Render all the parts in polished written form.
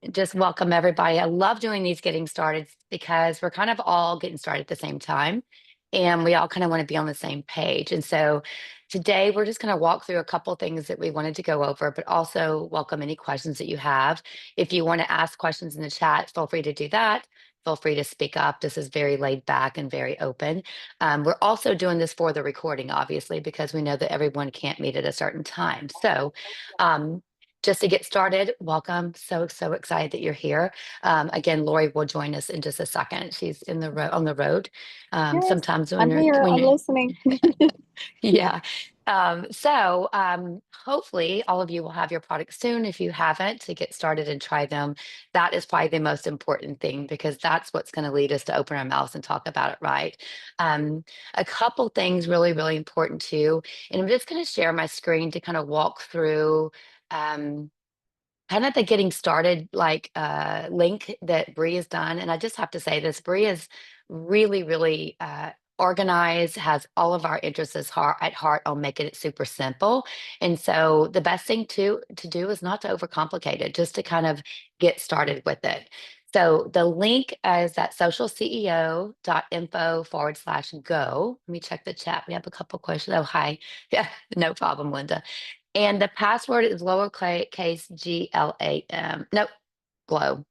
Just welcome everybody. I love doing these getting started because we're kind of all getting started at the same time and we all kind of want to be on the same page. And so today we're just going to walk through a couple things that we wanted to go over, but also welcome any questions that you have. If you want to ask questions in the chat, feel free to do that. Feel free to speak up. This is very laid back and very open. We're also doing this for the recording, obviously, because we know that everyone can't meet at a certain time. So um, just to get started, welcome. So excited that you're here. Again, Lori will join us in just a second. She's in the road on the road. Yes, Sometimes when I'm here. I'm you're listening. yeah. Hopefully all of you will have your products soon. If you haven't, to get started and try them, that is probably the most important thing because that's what's going to lead us to open our mouths and talk about it, right? A couple things really important too, and I'm just going to share my screen to kind of walk through. Um, Kind of the getting started link that Bree has done. And I just have to say this, Bree is really organized, has all of our interests at heart on making it super simple. And so the best thing to do is not to overcomplicate it, just to kind of get started with it. So the link is at socialceo.info/go. Let me check the chat. We have a couple questions. Oh, hi. Yeah, no problem, Linda. And the password is lowercase GLAM. Nope, glow.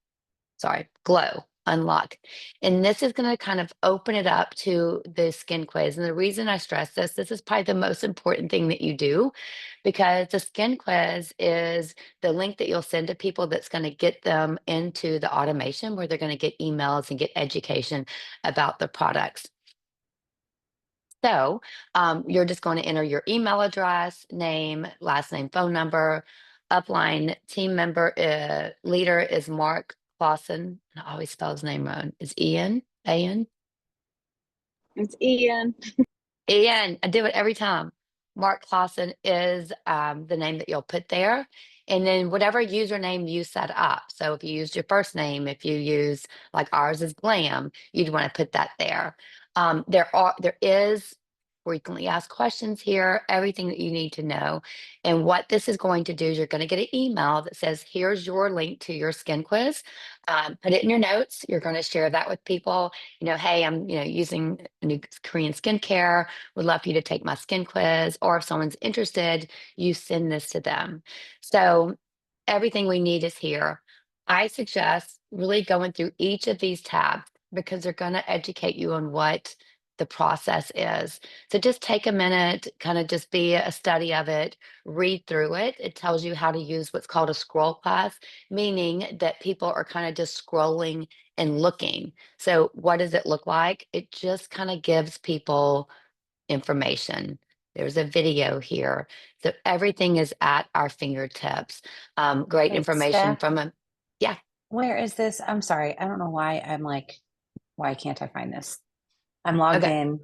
Sorry, glow, unlock. And this is going to kind of open it up to the skin quiz. And the reason I stress this is probably the most important thing that you do because the skin quiz is the link that you'll send to people that's going to get them into the automation where they're going to get emails and get education about the products. So you're just going to enter your email address, name, last name, phone number. Upline team member leader is Mark Clausen. I always spell his name wrong. Is Ian? Ian? It's Ian. Ian. I do it every time. Mark Clausen is the name that you'll put there. And then whatever username you set up. So if you used your first name, if you use like ours is Glam, you'd want to put that there. There is frequently asked questions here, everything that you need to know. And what this is going to do is you're going to get an email that says, here's your link to your skin quiz. Put it in your notes. You're going to share that with people. Hey, I'm, using new Korean skincare, would love for you to take my skin quiz. Or if someone's interested, you send this to them. So everything we need is here. I suggest really going through each of these tabs because they're going to educate you on what the process is. So just take a minute, kind of just be a study of it, read through it. It tells you how to use what's called a scroll class, meaning that people are kind of just scrolling and looking. So what does it look like? It just kind of gives people information. There's a video here. So everything is at our fingertips. Great Wait, information Steph, from a, yeah, where is this? I'm sorry. I don't know why I'm like, why can't I find this? I'm logged okay. in.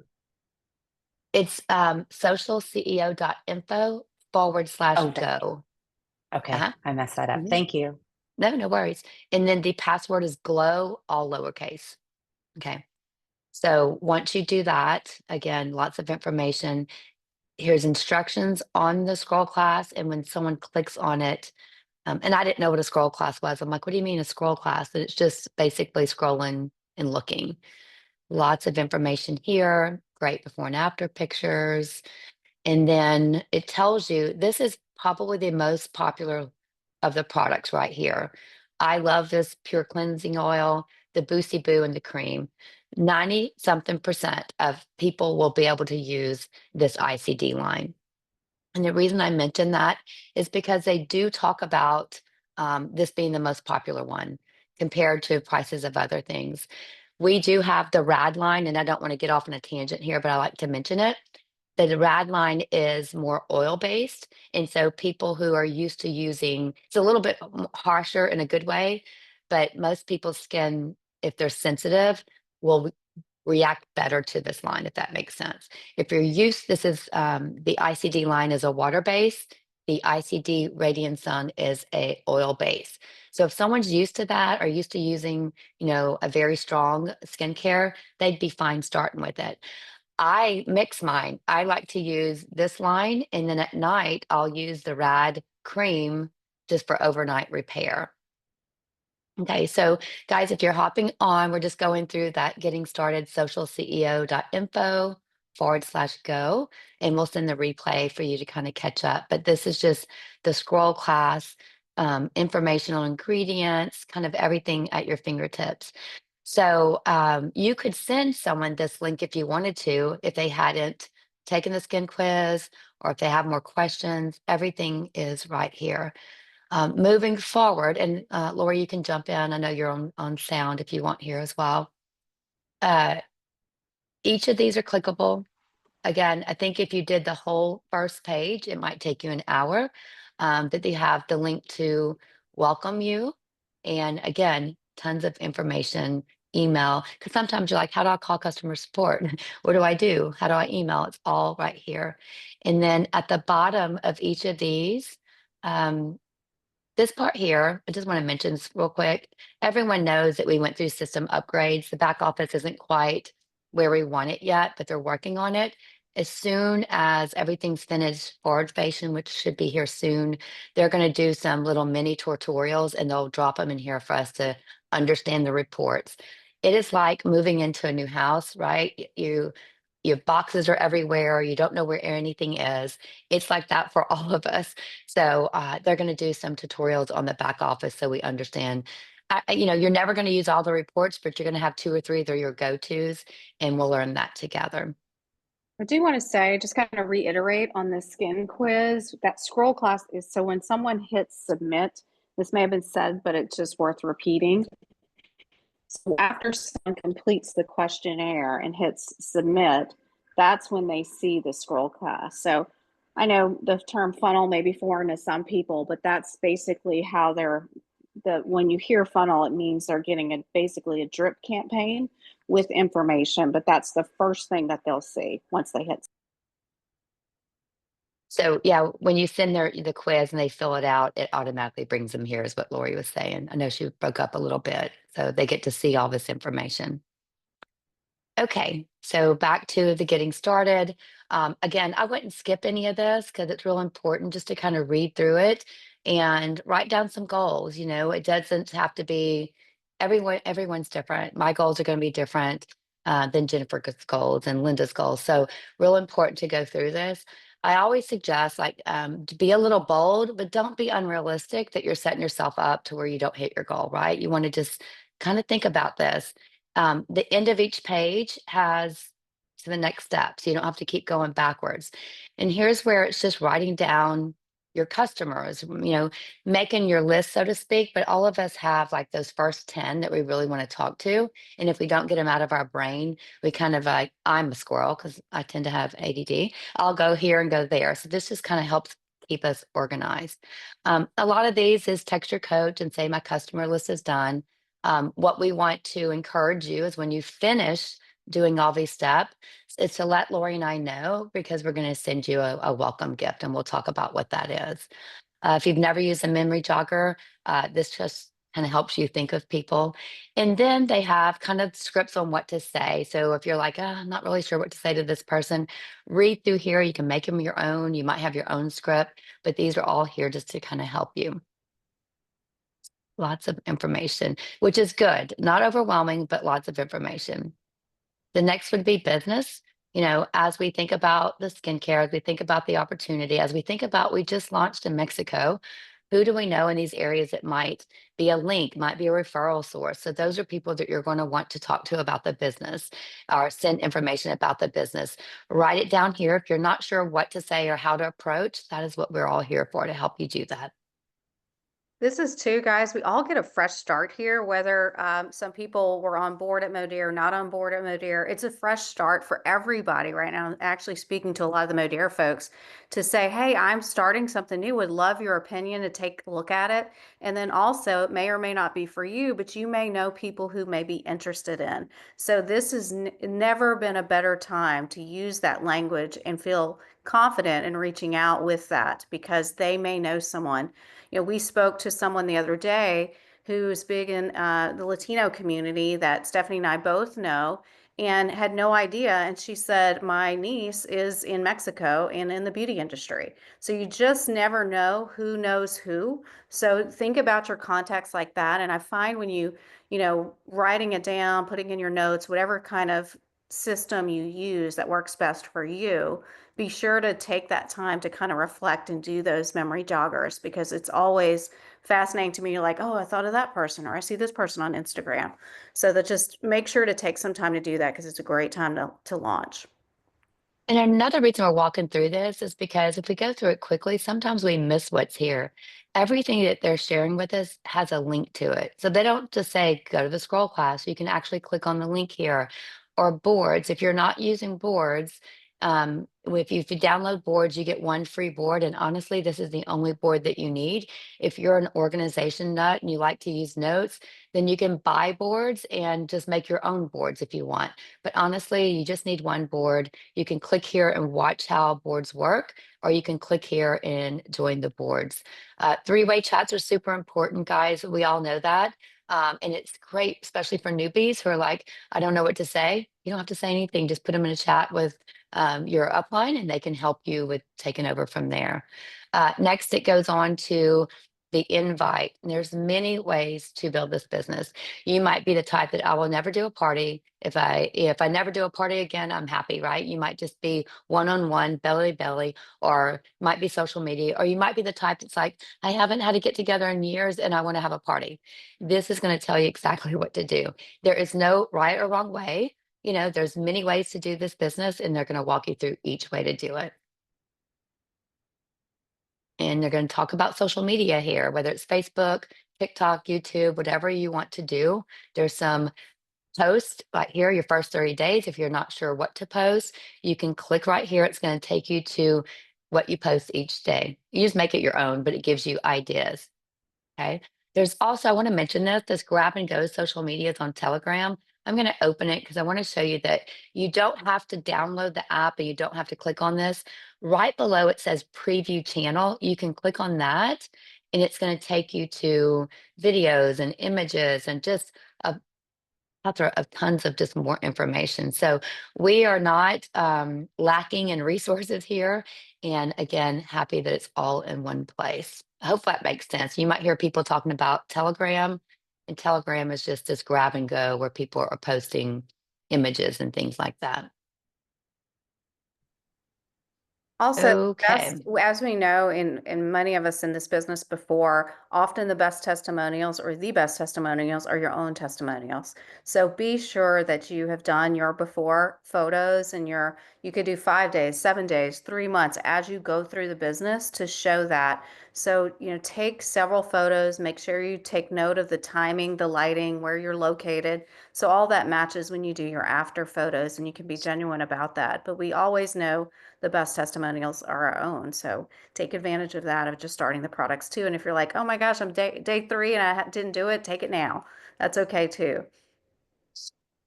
It's socialceo.info Oh, /go. okay. Uh-huh. I messed that up. Mhm. Thank you. No worries. And then the password is glow, all lowercase. Okay. So once you do that, again, lots of information. Here's instructions on the scroll class. And when someone clicks on it, and I didn't know what a scroll class was. I'm like, what do you mean a scroll class? And it's just basically scrolling and looking. Lots of information here, great before and after pictures. And then it tells you this is probably the most popular of the products right here. I love this pure cleansing oil, the Boosie Boo, and the cream. 90 something percent of people will be able to use this ICD line. And the reason I mention that is because they do talk about this being the most popular one compared to prices of other things. We do have the RAD line, and I don't want to get off on a tangent here, but I like to mention it. The RAD line is more oil based. And so people who are used to using it's a little bit harsher in a good way, but most people's skin, if they're sensitive, will react better to this line, if that makes sense. If you're used, this is the ICD line is a water base. The ICD Radiant Sun is a oil base. So if someone's used to that or used to using, a very strong skincare, they'd be fine starting with it. I mix mine. I like to use this line, and then at night I'll use the Rad cream just for overnight repair. Okay, so guys, if you're hopping on, we're just going through that getting started socialceo.info/go, and we'll send the replay for you to kind of catch up. But this is just the scroll class, informational ingredients, kind of everything at your fingertips. So you could send someone this link if you wanted to, if they hadn't taken the skin quiz or if they have more questions, everything is right here. Moving forward, and Lori, you can jump in. I know you're on sound if you want here as well. Uh, each of these are clickable. Again, I think if you did the whole first page, it might take you an hour. But they have the link to welcome you. And again, tons of information, email, because sometimes you're like, how do I call customer support? What do I do? How do I email? It's all right here. And then at the bottom of each of these, um, this part here, I just want to mention this real quick. Everyone knows that we went through system upgrades. The back office isn't quite where we want it yet, but they're working on it. As soon as everything's finished forward facing, which should be here soon, they're going to do some little mini tutorials and they'll drop them in here for us to understand the reports. It is like moving into a new house, right? Your boxes are everywhere. You don't know where anything is. It's like that for all of us. So they're going to do some tutorials on the back office so we understand. You're never going to use all the reports, but you're going to have two or three that are your go-tos, and we'll learn that together. I do want to say, just kind of reiterate on the skin quiz, that scroll class is so when someone hits submit, this may have been said, but it's just worth repeating. So after someone completes the questionnaire and hits submit, that's when they see the scroll class. So I know the term funnel may be foreign to some people, but that's basically how when you hear funnel, it means they're getting basically a drip campaign with information, but that's the first thing that they'll see once they hit. So yeah, when you send the quiz and they fill it out, it automatically brings them here, is what Lori was saying. I know she broke up a little bit, so they get to see all this information. Okay, so back to the getting started. Again, I wouldn't skip any of this because it's real important just to kind of read through it and write down some goals. It doesn't have to be everyone's different. My goals are going to be different than Jennifer's goals and Linda's goals. So real important to go through this. I always suggest like to be a little bold, but don't be unrealistic that you're setting yourself up to where you don't hit your goal, right? You want to just kind of think about this. The end of each page has to the next step, so you don't have to keep going backwards. And here's where it's just writing down your customers, making your list, so to speak. But all of us have like those first 10 that we really want to talk to. And if we don't get them out of our brain, we kind of like, I'm a squirrel because I tend to have ADD. I'll go here and go there. So this just kind of helps keep us organized. A lot of these is text your coach and say, my customer list is done. What we want to encourage you is when you finish doing all these steps, is to let Lori and I know because we're going to send you a welcome gift and we'll talk about what that is. If you've never used a memory jogger, this just kind of helps you think of people. And then they have kind of scripts on what to say. So if you're like, I'm not really sure what to say to this person, read through here. You can make them your own. You might have your own script, but these are all here just to kind of help you. Lots of information, which is good. Not overwhelming, but lots of information. The next would be business. As we think about the skincare, as we think about the opportunity, as we think about we just launched in Mexico, who do we know in these areas that might be a link, might be a referral source? So those are people that you're going to want to talk to about the business or send information about the business. Write it down here. If you're not sure what to say or how to approach, that is what we're all here for, to help you do that. This is too, guys. We all get a fresh start here, whether some people were on board at Modere, not on board at Modere. It's a fresh start for everybody right now. I'm actually speaking to a lot of the Modere folks to say, hey, I'm starting something new. Would love your opinion to take a look at it. And then also, it may or may not be for you, but you may know people who may be interested in. So this has never been a better time to use that language and feel confident in reaching out with that because they may know someone. We spoke to someone the other day who's big in the Latino community that Stephanie and I both know. and had no idea. And she said, my niece is in Mexico and in the beauty industry. So you just never know who knows who. So think about your contacts like that. And I find when writing it down, putting in your notes, whatever kind of system you use that works best for you, be sure to take that time to kind of reflect and do those memory joggers, because it's always fascinating to me. Like, oh, I thought of that person, or I see this person on Instagram. So that just make sure to take some time to do that, because it's a great time to launch. And another reason we're walking through this is because if we go through it quickly, sometimes we miss what's here. Everything that they're sharing with us has a link to it. So they don't just say, go to the scroll class. You can actually click on the link here. Or boards. If you're not using boards, if you download boards, you get one free board. And honestly, this is the only board that you need. If you're an organization nut and you like to use notes, then you can buy boards and just make your own boards if you want. But honestly, you just need one board. You can click here and watch how boards work, or you can click here and join the boards. Three-way chats are super important, guys. We all know that. And it's great, especially for newbies who are like, I don't know what to say. You don't have to say anything. Just put them in a chat with your upline and they can help you with taking over from there. Next, it goes on to the invite. And there's many ways to build this business. You might be the type that I will never do a party. If I never do a party again, I'm happy, right? You might just be one-on-one, belly to belly, or might be social media, or you might be the type that's like, I haven't had a get together in years and I want to have a party. This is going to tell you exactly what to do. There is no right or wrong way. There's many ways to do this business, and they're going to walk you through each way to do it. And they're going to talk about social media here, whether it's Facebook, TikTok, YouTube, whatever you want to do. There's some posts right here, your first 30 days. If you're not sure what to post, you can click right here. It's going to take you to what you post each day. You just make it your own, but it gives you ideas. Okay. There's also, I want to mention this grab and go social media is on Telegram. I'm going to open it because I want to show you that you don't have to download the app and you don't have to click on this. Right below it says preview channel. You can click on that and it's going to take you to videos and images and just a plethora of tons of just more information. So we are not lacking in resources here. And again, happy that it's all in one place. I hope that makes sense. You might hear people talking about Telegram, and Telegram is just this grab and go where people are posting images and things like that. Also, Okay. as we know, in many of us in this business before, often the best testimonials or the best testimonials are your own testimonials. So be sure that you have done your before photos, and you could do 5 days, 7 days, 3 months as you go through the business to show that. So, take several photos, make sure you take note of the timing, the lighting, where you're located. So all that matches when you do your after photos, and you can be genuine about that. But we always know the best testimonials are our own. So take advantage of that, of just starting the products too. And if you're like, oh my gosh, I'm day 3 and I didn't do it, take it now. That's okay too.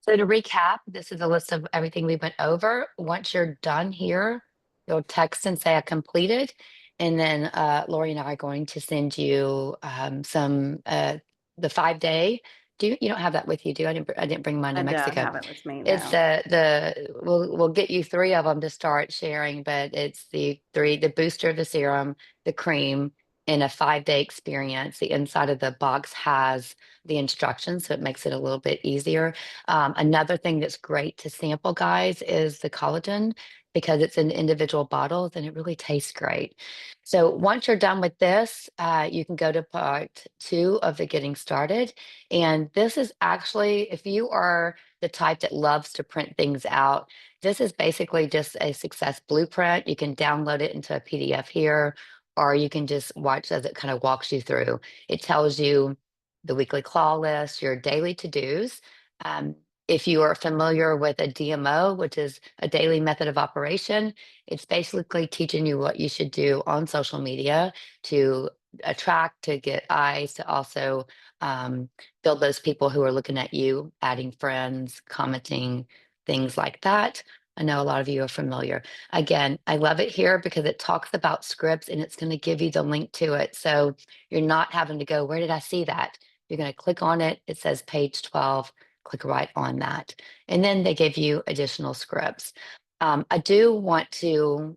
So to recap, this is a list of everything we went over. Once you're done here, you'll text and say I completed. And then Lori and I are going to send you the 5 day. You don't have that with you, do you? I didn't bring mine to I don't Mexico. have it with me It's now. we'll get you 3 of them to start sharing, but it's the booster, the serum, the cream, in a 5 day experience. The inside of the box has the instructions, so it makes it a little bit easier. Another thing that's great to sample, guys, is the collagen, because it's in individual bottles and it really tastes great. So once you're done with this, you can go to part 2 of the getting started. And this is actually, if you are the type that loves to print things out, this is basically just a success blueprint. You can download it into a PDF here, or you can just watch as it kind of walks you through. It tells you the weekly claw list, your daily to-dos. If you are familiar with a DMO, which is a daily method of operation, it's basically teaching you what you should do on social media to attract, to get eyes, to also build those people who are looking at you, adding friends, commenting, things like that. I know a lot of you are familiar. Again, I love it here because it talks about scripts and it's going to give you the link to it. So you're not having to go, where did I see that? You're going to click on it. It says page 12. click right on that. And then they give you additional scripts. I do want to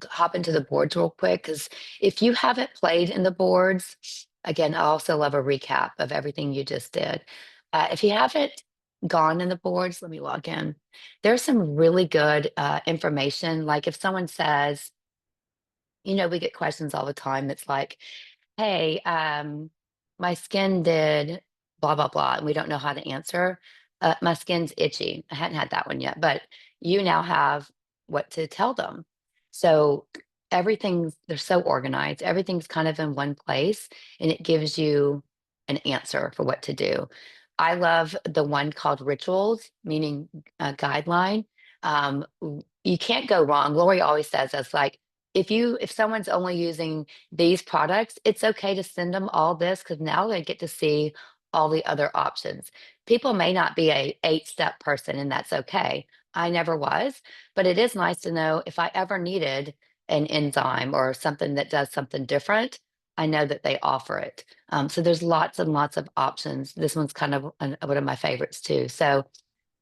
hop into the boards real quick because if you haven't played in the boards, again, I also love a recap of everything you just did. If you haven't gone in the boards, let me log in. There's some really good information. Like if someone says, we get questions all the time that's like, hey, my skin did blah, blah, blah, and we don't know how to answer. My skin's itchy. I hadn't had that one yet, but you now have what to tell them. So they're so organized. Everything's kind of in one place and it gives you an answer for what to do. I love the one called rituals, meaning a guideline. You can't go wrong. Lori always says that's like, if someone's only using these products, it's okay to send them all this because now they get to see all the other options. People may not be a 8-step person, and that's okay. I never was, but it is nice to know if I ever needed an enzyme or something that does something different, I know that they offer it. So there's lots and lots of options. This one's kind of one of my favorites too. So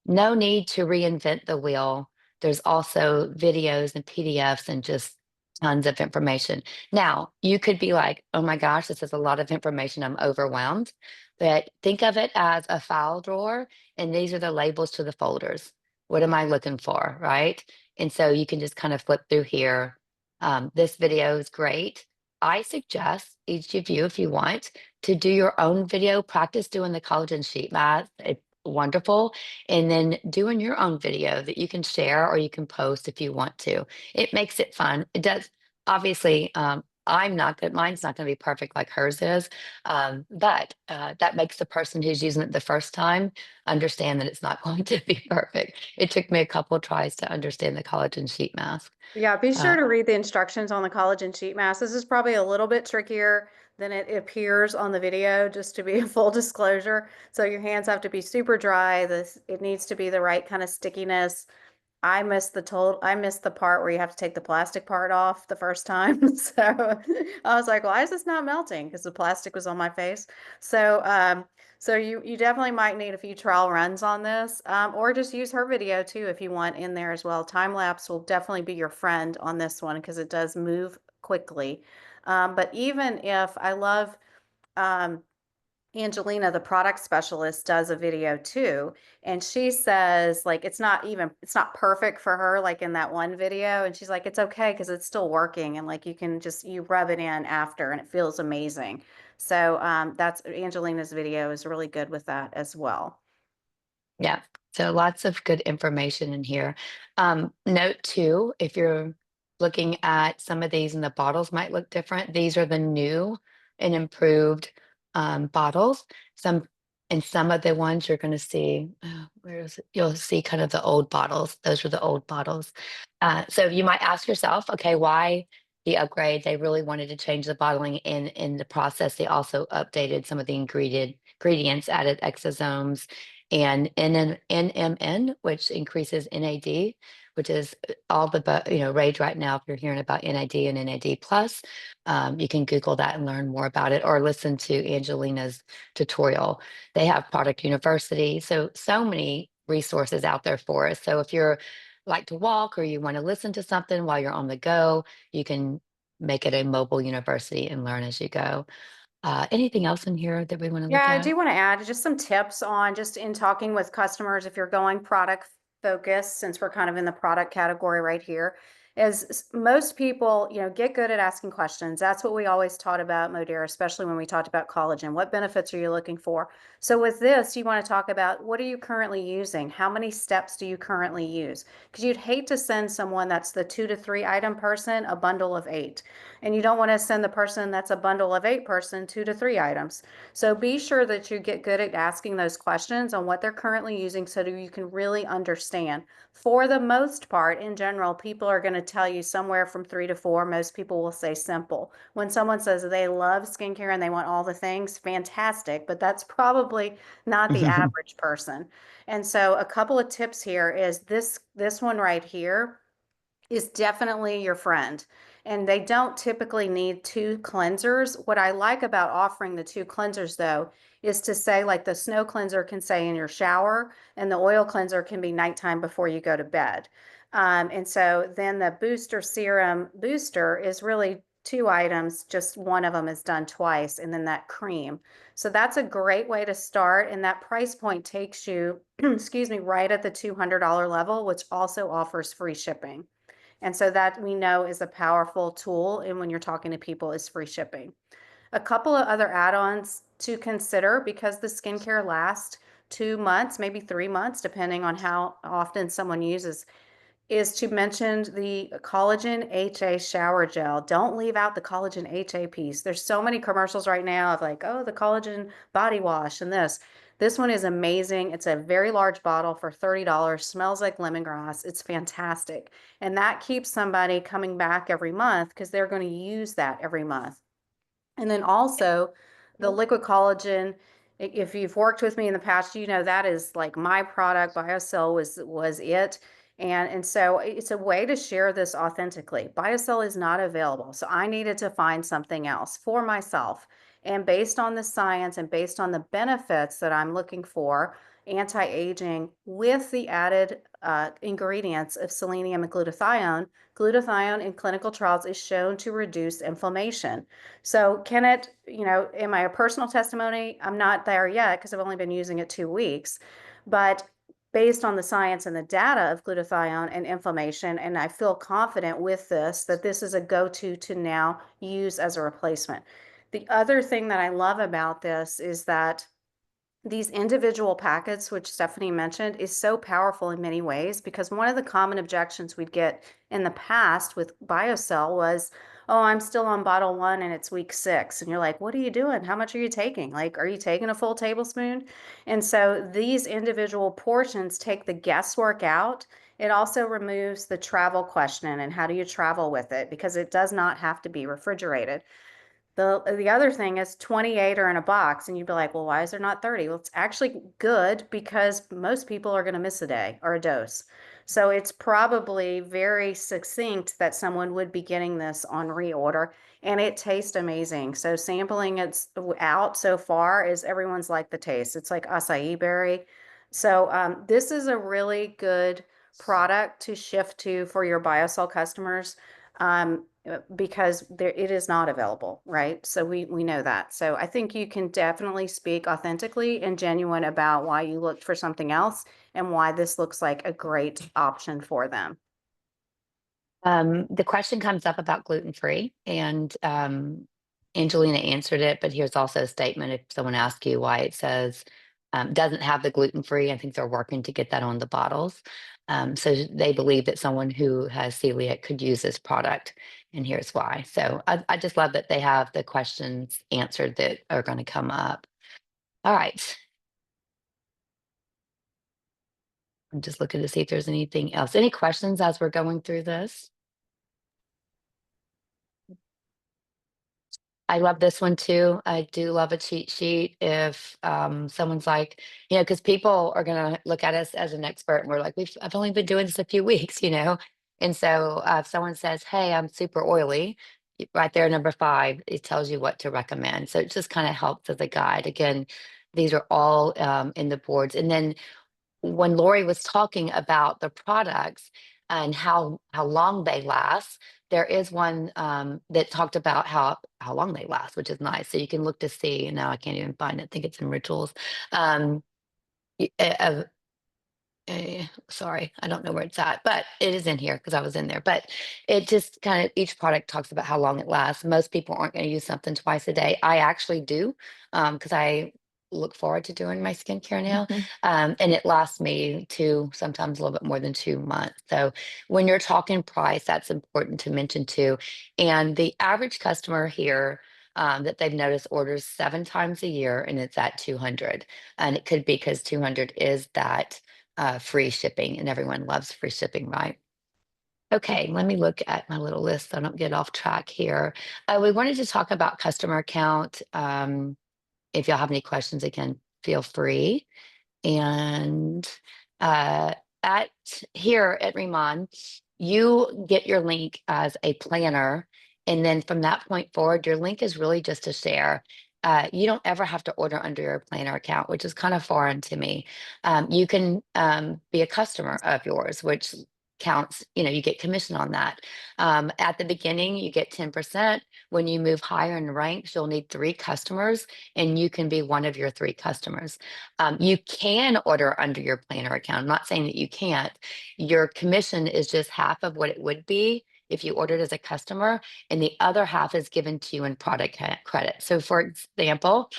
no need to reinvent the wheel. There's also videos and PDFs and just tons of information. Now, you could be like, oh my gosh, this is a lot of information. I'm overwhelmed. But think of it as a file drawer, and these are the labels to the folders. What am I looking for? Right. And so you can just kind of flip through here. This video is great. I suggest each of you, if you want, to do your own video, practice doing the collagen sheet math. It's wonderful, and then doing your own video that you can share or you can post if you want to. It makes it fun. It does. Obviously, I'm not good. Mine's not going to be perfect like hers is, but that makes the person who's using it the first time understand that it's not going to be perfect. It took me a couple of tries to understand the collagen sheet mask. Yeah, be sure Uh, to read the instructions on the collagen sheet mask. This is probably a little bit trickier than it appears on the video, just to be a full disclosure. So your hands have to be super dry. It needs to be the right kind of stickiness. I missed the part where you have to take the plastic part off the first time. So I was like, why is this not melting? Because the plastic was on my face. So so you definitely might need a few trial runs on this, or just use her video too if you want in there as well. Time lapse will definitely be your friend on this one because it does move quickly. But even if I love um, Angelina, the product specialist, does a video too. And she says, like, it's not perfect for her, like in that one video. And she's like, it's okay because it's still working. And like, you rub it in after and it feels amazing. So that's Angelina's video is really good with that as well. Yeah. So lots of good information in here. Note too, if you're looking at some of these and the bottles might look different, these are the new and improved bottles. Some of the ones you're going to see, where is it? You'll see kind of the old bottles. Those were the old bottles. So you might ask yourself, okay, why the upgrade? They really wanted to change the bottling in the process. They also updated some of the ingredients, added exosomes and NMN, which increases NAD, which is all the rage right now. If you're hearing about NAD and NAD plus, you can Google that and learn more about it, or listen to Angelina's tutorial. They have Product University, so many resources out there for us. So if you're like to walk or you want to listen to something while you're on the go, you can make it a mobile university and learn as you go. Anything else in here that we want to Yeah, look I at? do want to add just some tips on just in talking with customers, if you're going product focused, since we're kind of in the product category right here, is most people, get good at asking questions. That's what we always taught about Modere, especially when we talked about collagen. What benefits are you looking for? So with this, you want to talk about what are you currently using? How many steps do you currently use? Because you'd hate to send someone that's the 2 to 3 item person a bundle of 8. And you don't want to send the person that's a bundle of 8 person 2 to 3 items. So be sure that you get good at asking those questions on what they're currently using so that you can really understand. For the most part, in general, people are going to tell you somewhere from 3 to 4. Most people will say simple. When someone says they love skincare and they want all the things, fantastic, but that's probably not the average person. And so a couple of tips here is this one right here is definitely your friend. and they don't typically need 2 cleansers. What I like about offering the 2 cleansers though is to say, like, the snow cleanser can say in your shower and the oil cleanser can be nighttime before you go to bed. And so then the booster serum booster is really 2 items, just one of them is done twice, and then that cream. So that's a great way to start. And that price point takes you, excuse me, right at the $200 level, which also offers free shipping. And so that we know is a powerful tool. And when you're talking to people, is free shipping. A couple of other add-ons to consider, because the skincare lasts 2 months, maybe 3 months, depending on how often someone uses, is to mention the collagen HA shower gel. Don't leave out the collagen HA piece. There's so many commercials right now of like, oh, the collagen body wash and this. This one is amazing. It's a very large bottle for $30, smells like lemongrass. It's fantastic. And that keeps somebody coming back every month because they're going to use that every month. And then also the liquid collagen, if you've worked with me in the past, you know that is like my product. BioCell was it. And so it's a way to share this authentically. BioCell is not available. So I needed to find something else for myself. And based on the science and based on the benefits that I'm looking for, anti-aging with the added ingredients of selenium and glutathione, glutathione in clinical trials is shown to reduce inflammation. So can it, am I a personal testimony? I'm not there yet because I've only been using it 2 weeks, but based on the science and the data of glutathione and inflammation, and I feel confident with this, that this is a go-to to now use as a replacement. The other thing that I love about this is that these individual packets, which Stephanie mentioned, is so powerful in many ways, because one of the common objections we'd get in the past with BioCell was, oh, I'm still on bottle 1 and it's week 6. And you're like, what are you doing? How much are you taking? Like, are you taking a full tablespoon? And so these individual portions take the guesswork out. It also removes the travel question and how do you travel with it, because it does not have to be refrigerated. The other thing is 28 are in a box, and you'd be like, well, why is there not 30? Well, it's actually good because most people are going to miss a day or a dose. So it's probably very succinct that someone would be getting this on reorder, and it tastes amazing. So sampling it's out so far is everyone's like the taste. It's like acai berry. So this is a really good product to shift to for your BioCell customers. Because it is not available, right? So we know that. So I think you can definitely speak authentically and genuine about why you looked for something else and why this looks like a great option for them. The question comes up about gluten-free, and Angelina answered it, but here's also a statement if someone asks you why it says doesn't have the gluten-free. I think they're working to get that on the bottles. So they believe that someone who has celiac could use this product, and here's why. So I just love that they have the questions answered that are going to come up. All right. I'm just looking to see if there's anything else. Any questions as we're going through this? I love this one too. I do love a cheat sheet. If someone's like, because people are gonna look at us as an expert, and we're like, I've only been doing this a few weeks. And so if someone says, "Hey, I'm super oily," right there, number 5, it tells you what to recommend. So it just kind of helps as a guide. Again, these are all in the boards, and then when Lori was talking about the products and how long they last, there is one that talked about how long they last, which is nice. So you can look to see. And now I can't even find it. I think it's in rituals. Um, sorry, I don't know where it's at, but it is in here because I was in there. But it just kind of, each product talks about how long it lasts. Most people aren't going to use something twice a day. I actually do, because I look forward to doing my skincare now. And it lasts me sometimes a little bit more than 2 months. So when you're talking price, that's important to mention too. And the average customer here, that they've noticed, orders 7 times a year, and it's at 200. And it could be because 200 is that free shipping, and everyone loves free shipping, right? Okay, let me look at my little list so I don't get off track here. We wanted to talk about customer account. If y'all have any questions, again, feel free. And at here at Riemann, you get your link as a planner. And then from that point forward, your link is really just to share. You don't ever have to order under your planner account, which is kind of foreign to me. You can be a customer of yours, which counts, you get commission on that. At the beginning, you get 10%. When you move higher in ranks, you'll need 3 customers, and you can be one of your 3 customers. You can order under your planner account. I'm not saying that you can't. Your commission is just half of what it would be if you ordered as a customer, and the other half is given to you in product credit. So, for example,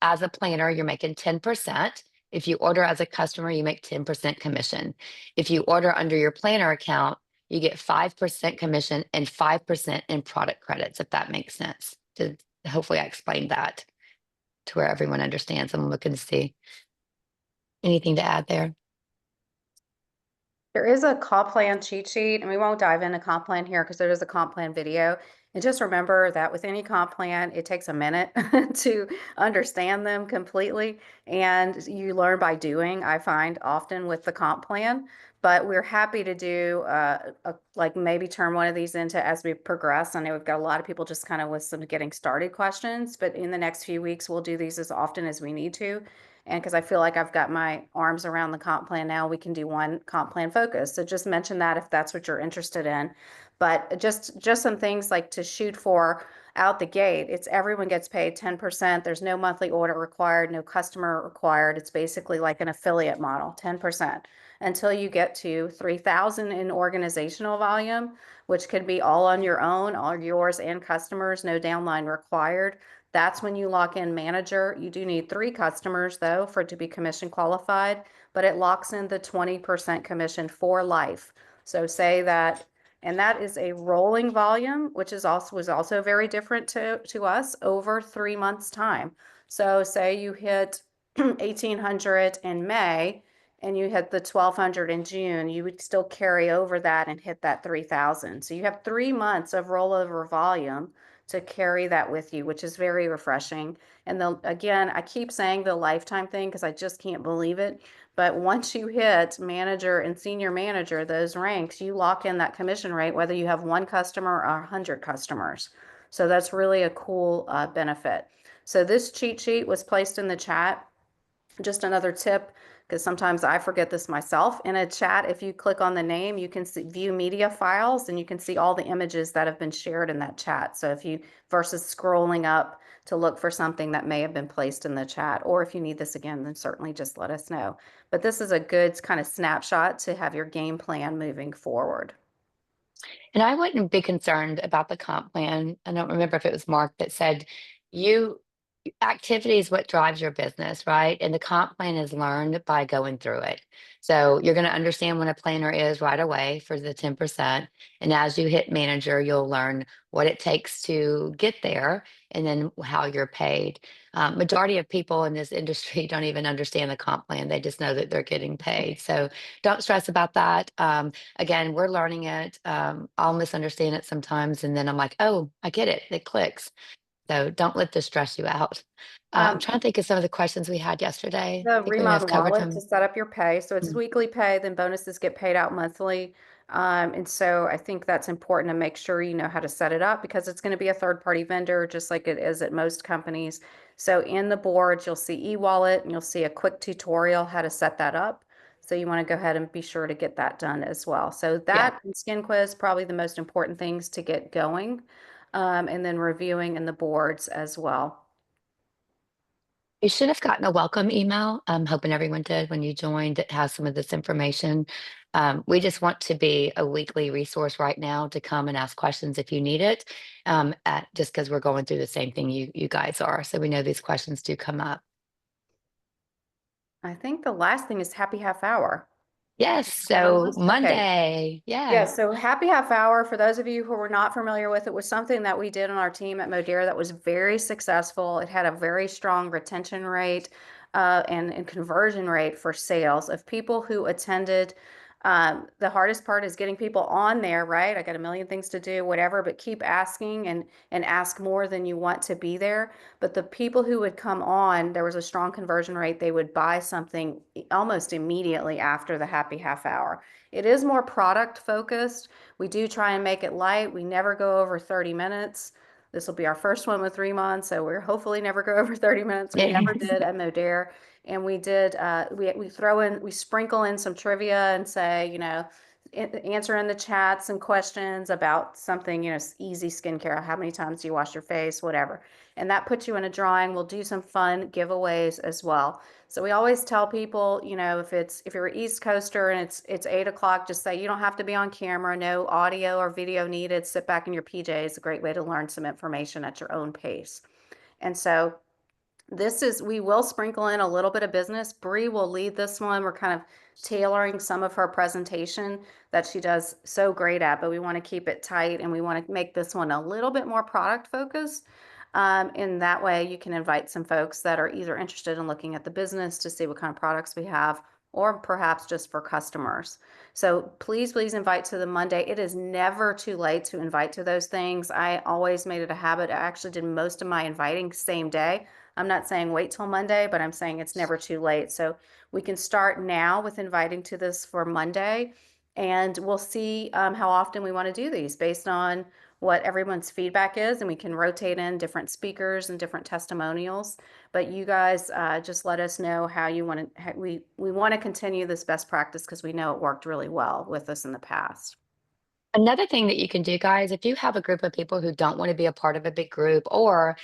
as a planner, you're making 10%. If you order as a customer, you make 10% commission. If you order under your planner account, you get 5% commission and 5% in product credits, if that makes sense. Hopefully, I explained that to where everyone understands. I'm looking to see anything to add there. There is a comp plan cheat sheet, and we won't dive into comp plan here because there is a comp plan video. And just remember that with any comp plan, it takes a minute to understand them completely. And you learn by doing, I find often with the comp plan. But we're happy to do like maybe turn one of these into as we progress. I know we've got a lot of people just kind of with some getting started questions, but in the next few weeks, we'll do these as often as we need to. And because I feel like I've got my arms around the comp plan now, we can do one comp plan focus. So just mention that if that's what you're interested in. But just some things like to shoot for out the gate. It's everyone gets paid 10%. There's no monthly order required, no customer required. It's basically like an affiliate model, 10%, until you get to 3,000 in organizational volume, which could be all on your own, all yours and customers, no downline required. That's when you lock in manager. You do need 3 customers though for it to be commission qualified, but it locks in the 20% commission for life. So say that, and that is a rolling volume, which is also very different to us over 3 months time. So say you hit 1,800 in May and you hit the 1,200 in June, you would still carry over that and hit that 3,000. So you have 3 months of rollover volume to carry that with you, which is very refreshing. And again, I keep saying the lifetime thing because I just can't believe it. But once you hit manager and senior manager, those ranks, you lock in that commission rate, whether you have 1 customer or 100 customers. So that's really a cool benefit. So this cheat sheet was placed in the chat. Just another tip, because sometimes I forget this myself. In a chat, if you click on the name, you can view media files and you can see all the images that have been shared in that chat. So if you, versus scrolling up to look for something that may have been placed in the chat, or if you need this again, then certainly just let us know. But this is a good kind of snapshot to have your game plan moving forward. And I wouldn't be concerned about the comp plan. I don't remember if it was Mark that said you activity is what drives your business, right? And the comp plan is learned by going through it. So you're going to understand what a planner is right away for the 10%. And as you hit manager, you'll learn what it takes to get there and then how you're paid. Majority of people in this industry don't even understand the comp plan. They just know that they're getting paid. So don't stress about that. Again, we're learning it. I'll misunderstand it sometimes. And then I'm like, oh, I get it. It clicks. So don't let this stress you out. I'm trying to think of some of the questions we had yesterday. I The think we may have Remod covered wallet to them. set up your pay. So it's Mm. weekly pay, then bonuses get paid out monthly. And so I think that's important to make sure you know how to set it up because it's going to be a third-party vendor, just like it is at most companies. So in the boards, you'll see e-wallet and you'll see a quick tutorial how to set that up. So you want to go ahead and be sure to get that done as well. So Yeah. that and Skin Quiz, probably the most important things to get going. And then reviewing in the boards as well. You should have gotten a welcome email. I'm hoping everyone did when you joined that has some of this information. We just want to be a weekly resource right now to come and ask questions if you need it, just because we're going through the same thing you guys are. So we know these questions do come up. I think the last thing is happy half hour. Yes. On the So list? Okay. Monday. Yeah, Yeah. so happy half hour, for those of you who were not familiar with it, was something that we did on our team at Modera that was very successful. It had a very strong retention rate and conversion rate for sales of people who attended The hardest part is getting people on there, right? I got a million things to do, whatever, but keep asking and ask more than you want to be there. But the people who would come on, there was a strong conversion rate. They would buy something almost immediately after the happy half hour. It is more product focused. We do try and make it light. We never go over 30 minutes. This will be our first one with 3 months, so we're hopefully never go over 30 minutes. We never did at Modere. And we did, we sprinkle in some trivia and say, answer in the chat some questions about something, easy skincare. How many times do you wash your face? Whatever. And that puts you in a drawing. We'll do some fun giveaways as well. So we always tell people, if you're an East Coaster and it's 8 o'clock, just say you don't have to be on camera, no audio or video needed. Sit back in your PJs. A great way to learn some information at your own pace. And so we will sprinkle in a little bit of business. Bree will lead this one. We're kind of tailoring some of her presentation that she does so great at, but we want to keep it tight and we want to make this one a little bit more product focused. In that way, you can invite some folks that are either interested in looking at the business to see what kind of products we have, or perhaps just for customers. So please invite to the Monday. It is never too late to invite to those things. I always made it a habit. I actually did most of my inviting same day. I'm not saying wait till Monday, but I'm saying it's never too late. So we can start now with inviting to this for Monday, and we'll see how often we want to do these based on what everyone's feedback is, and we can rotate in different speakers and different testimonials. But you guys just let us know how you want to. We want to continue this best practice because we know it worked really well with us in the past. Another thing that you can do, guys, if you have a group of people who don't want to be a part of a big group or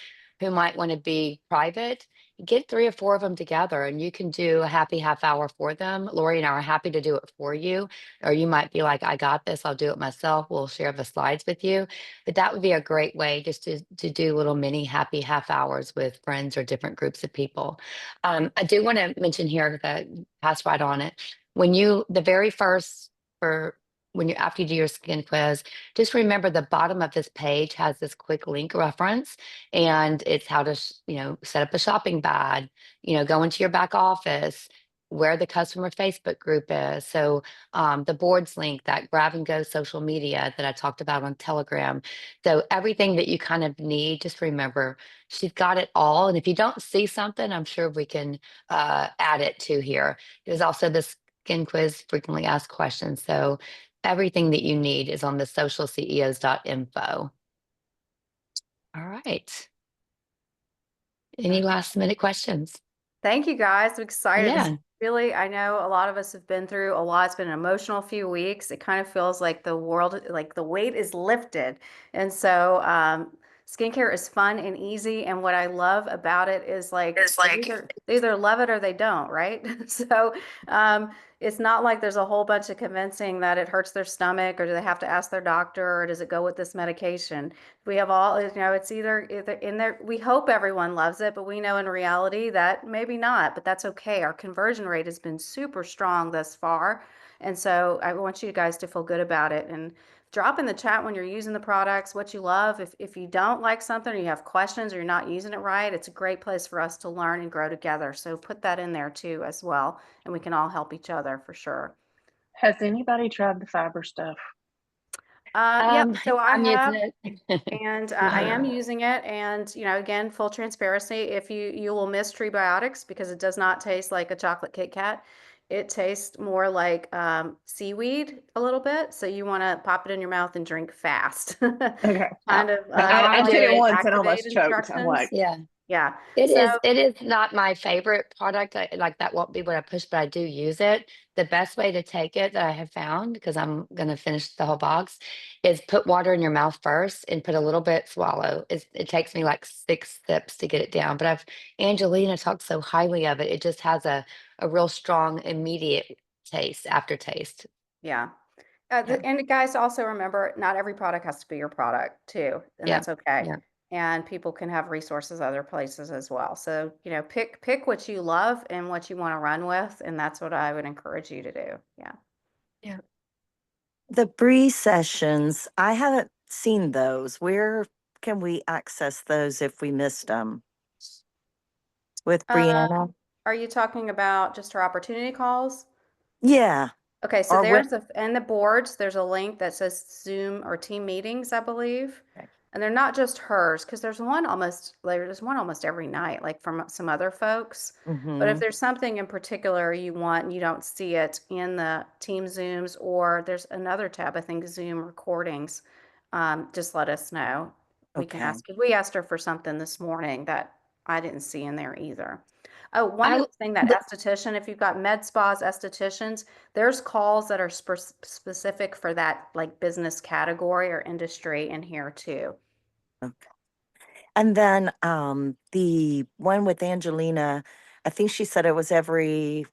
who might want to be private, get 3 or 4 of them together and you can do a happy half hour for them. Lori and I are happy to do it for you. Or you might be like, I got this, I'll do it myself. We'll share the slides with you. But that would be a great way just to do little mini happy half hours with friends or different groups of people. I do want to mention here that pass right on it. The very first for when you after you do your skin quiz, just remember the bottom of this page has this quick link reference, and it's how to set up a shopping bag, go into your back office, where the customer Facebook group is. So the boards link, that grab and go social media that I talked about on Telegram. So everything that you kind of need, just remember she's got it all. And if you don't see something, I'm sure we can add it to here. There's also this skin quiz frequently asked questions. So everything that you need is on the socialceos.info. All right. Any last minute questions? Thank you guys. I'm excited. Yeah. Really, I know a lot of us have been through a lot. It's been an emotional few weeks. It kind of feels like the world, like the weight is lifted. And so, skincare is fun and easy. And what I love about it is like they either love it or they don't, right? So, it's not like there's a whole bunch of convincing that it hurts their stomach or do they have to ask their doctor or does it go with this medication? We have all, it's either in there. We hope everyone loves it, but we know in reality that maybe not, but that's okay. Our conversion rate has been super strong thus far. And so I want you guys to feel good about it and drop in the chat when you're using the products, what you love. If you don't like something or you have questions or you're not using it right, it's a great place for us to learn and grow together. So put that in there too as well. And we can all help each other for sure. Has anybody tried the fiber stuff? Yep. So I I'm have. using it. And I am using it. And, again, full transparency, if you will miss prebiotics because it does not taste like a chocolate Kit Kat. It tastes more like seaweed a little bit. So you want to pop it in your mouth and drink fast. Okay. Kind of I did it once and activate almost choked. I'm instructions. like, Yeah. Yeah. It So is. It is not my favorite product. Like that won't be what I push, but I do use it. The best way to take it that I have found, because I'm gonna finish the whole box, is put water in your mouth first and put a little bit, swallow. It takes me like 6 sips to get it down. But Angelina talked so highly of it. It just has a real strong immediate aftertaste. yeah. Yeah. And guys, also remember, not every product has to be your product too, and Yeah. that's okay. Yeah. And people can have resources other places as well. So, pick what you love and what you want to run with, and that's what I would encourage you to do. Yeah. Yeah. The Bree sessions, I haven't seen those. Where can we access those if we missed them? With Uh, Brianna? are you talking about just her opportunity calls? Yeah. Okay, so Or what? in the boards, there's a link that says Zoom or team meetings, I believe. Okay. And they're not just hers, because there's one almost every night, like from some other folks. But if Mm-hmm. there's something in particular you want and you don't see it in the team Zooms, or there's another tab, I think Zoom recordings, just let us know. We can Okay. ask. We asked her for something this morning that I didn't see in there either. Oh, one I other thing, that esthetician, if you've got med spas, estheticians, there's calls that are specific for that like business category or industry in here too. Okay. And then the one with Angelina, I think she said it was every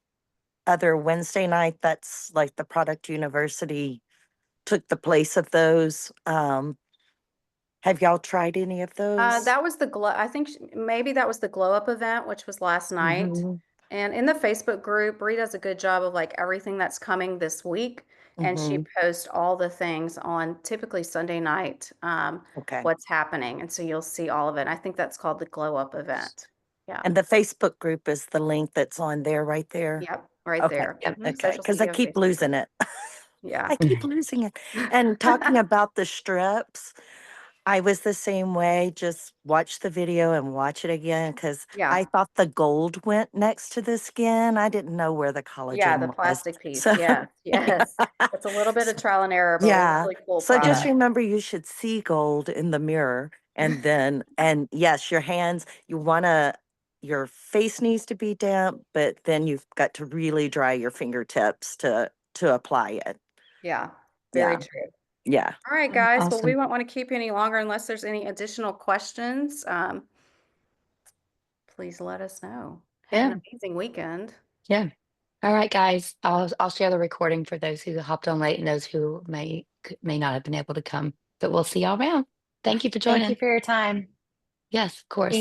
other Wednesday night. That's like the product university took the place of those. Have y'all tried any of those? That was the glow. I think maybe that was the glow up event, which was last night. Mm-hmm. And in the Facebook group, Bree does a good job of like everything that's coming this week. And she Mm-hmm. posts all the things on typically Sunday night, Okay. what's happening. And so you'll see all of it. I think that's called the glow up event. Yeah. And the Facebook group is the link that's on there right there. Yep. Right Okay. there. Yep. Okay. Social Because I CEO keep Facebook losing group. it. Yeah. I keep losing it. And talking about the strips, I was the same way. Just watch the video and watch it again because Yeah. I thought the gold went next to the skin. I didn't know where the Yeah. The collagen was. plastic piece. So, Yes. Yes. yeah. It's a little bit of trial and error, but Yeah. really cool So just product. remember you should see gold in the mirror and yes, your hands, your face needs to be damp, but then you've got to really dry your fingertips to apply it. Yeah. Very Yeah. true. Yeah. All right, guys. Well, we Awesome. won't want to keep you any longer unless there's any additional questions. Please let us know. Have Yeah. an amazing weekend. Yeah. All right, guys. I'll share the recording for those who hopped on late and those who may not have been able to come. But we'll see y'all around. Thank you for Thank you joining. for your time. Yes, of course.